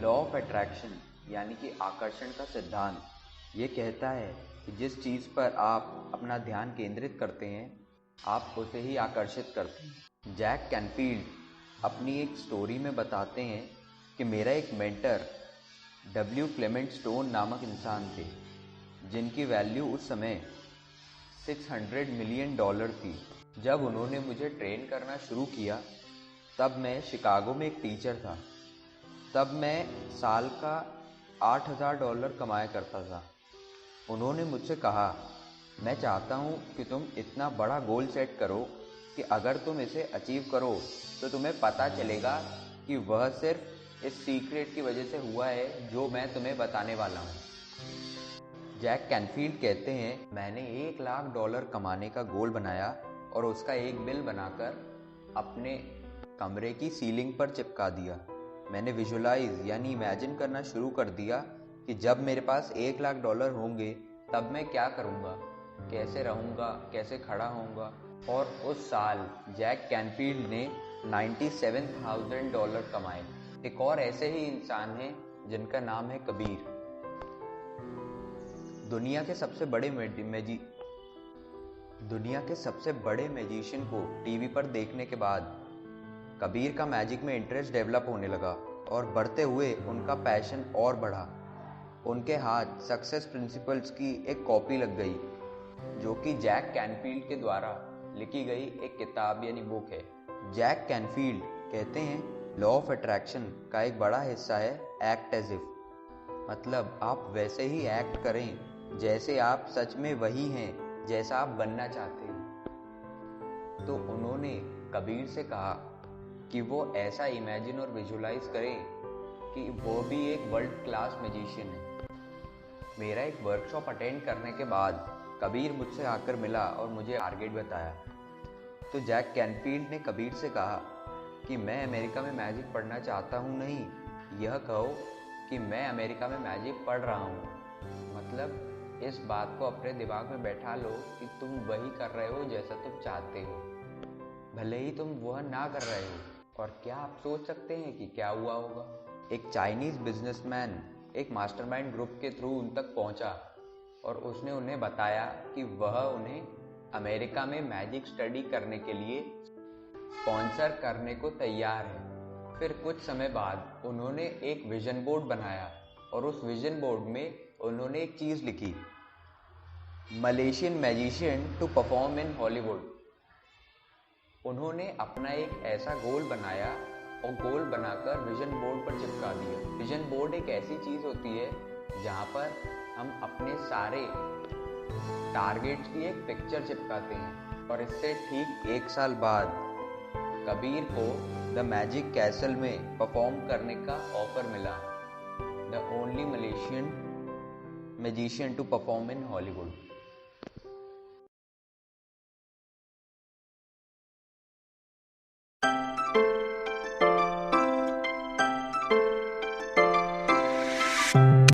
Law of attraction यानी कि आकर्षण का सिद्धांत ये कहता है कि जिस चीज़ पर आप अपना ध्यान केंद्रित करते हैं आप उसे ही आकर्षित करते हैं। जैक कैनफील्ड अपनी एक स्टोरी में बताते हैं कि मेरा एक मेंटर डब्ल्यू क्लेमेंट स्टोन नामक इंसान थे जिनकी वैल्यू उस समय $600 मिलियन थी। जब उन्होंने मुझे ट्रेन करना शुरू किया तब मैं शिकागो में एक टीचर था। तब मैं साल का $8,000 कमाया करता था। उन्होंने मुझसे कहा, मैं चाहता हूँ कि तुम इतना बड़ा गोल सेट करो कि अगर तुम इसे अचीव करो तो तुम्हें पता चलेगा कि वह सिर्फ इस सीक्रेट की वजह से हुआ है जो मैं तुम्हें बताने वाला हूँ। जैक कैनफील्ड कहते हैं, मैंने $1,00,000 कमाने का गोल बनाया और उसका एक बिल बनाकर अपने कमरे की सीलिंग पर चिपका दिया। मैंने विजुलाइज यानी इमेजिन करना शुरू कर दिया कि जब मेरे पास $1,00,000 होंगे तब मैं क्या करूँगा, कैसे रहूँगा, कैसे खड़ा होऊंगा। और उस साल जैक कैनफील्ड ने $97,000 कमाए। एक और ऐसे ही इंसान हैं जिनका नाम है कबीर। दुनिया के सबसे बड़े मैजिशियन को टीवी पर देखने के बाद कबीर का मैजिक में इंटरेस्ट डेवलप होने लगा और बढ़ते हुए उनका पैशन और बढ़ा। उनके हाथ सक्सेस प्रिंसिपल्स की एक कॉपी लग गई जो कि जैक कैनफील्ड के द्वारा लिखी गई एक किताब यानी बुक है। जैक कैनफील्ड कहते हैं, लॉ ऑफ अट्रैक्शन का एक बड़ा हिस्सा है एक्ट एज इफ, मतलब आप वैसे ही एक्ट करें जैसे आप सच में वही हैं जैसा आप बनना चाहते हैं। तो उन्होंने कबीर से कहा कि वो ऐसा इमेजिन और विजुलाइज करें कि वो भी एक वर्ल्ड क्लास मैजिशियन है। मेरा एक वर्कशॉप अटेंड करने के बाद कबीर मुझसे आकर मिला और मुझे टारगेट बताया। तो जैक कैनफील्ड ने कबीर से कहा कि मैं अमेरिका में मैजिक पढ़ना चाहता हूँ, नहीं, यह कहो कि मैं अमेरिका में मैजिक पढ़ रहा हूँ। मतलब इस बात को अपने दिमाग में बैठा लो कि तुम वही कर रहे हो जैसा तुम चाहते हो, भले ही तुम वह ना कर रहे हो। और क्या आप सोच सकते हैं कि क्या हुआ होगा? एक चाइनीज बिजनेसमैन एक मास्टरमाइंड ग्रुप के थ्रू उन तक पहुंचा और उसने उन्हें बताया कि वह उन्हें अमेरिका में मैजिक स्टडी करने के लिए स्पॉन्सर करने को तैयार है। फिर कुछ समय बाद उन्होंने एक विजन बोर्ड बनाया और उस विजन बोर्ड में उन्होंने एक चीज़ लिखी, Malaysian magician to perform in Hollywood. उन्होंने अपना एक ऐसा गोल बनाया और गोल बनाकर विजन बोर्ड पर चिपका दिया। विजन बोर्ड एक ऐसी चीज़ होती है जहाँ पर हम अपने सारे टारगेट्स की एक पिक्चर चिपकाते हैं। और इससे ठीक 1 साल बाद कबीर को द मैजिक कैसल में परफॉर्म करने का ऑफर मिला, the only Malaysian magician to perform in Hollywood.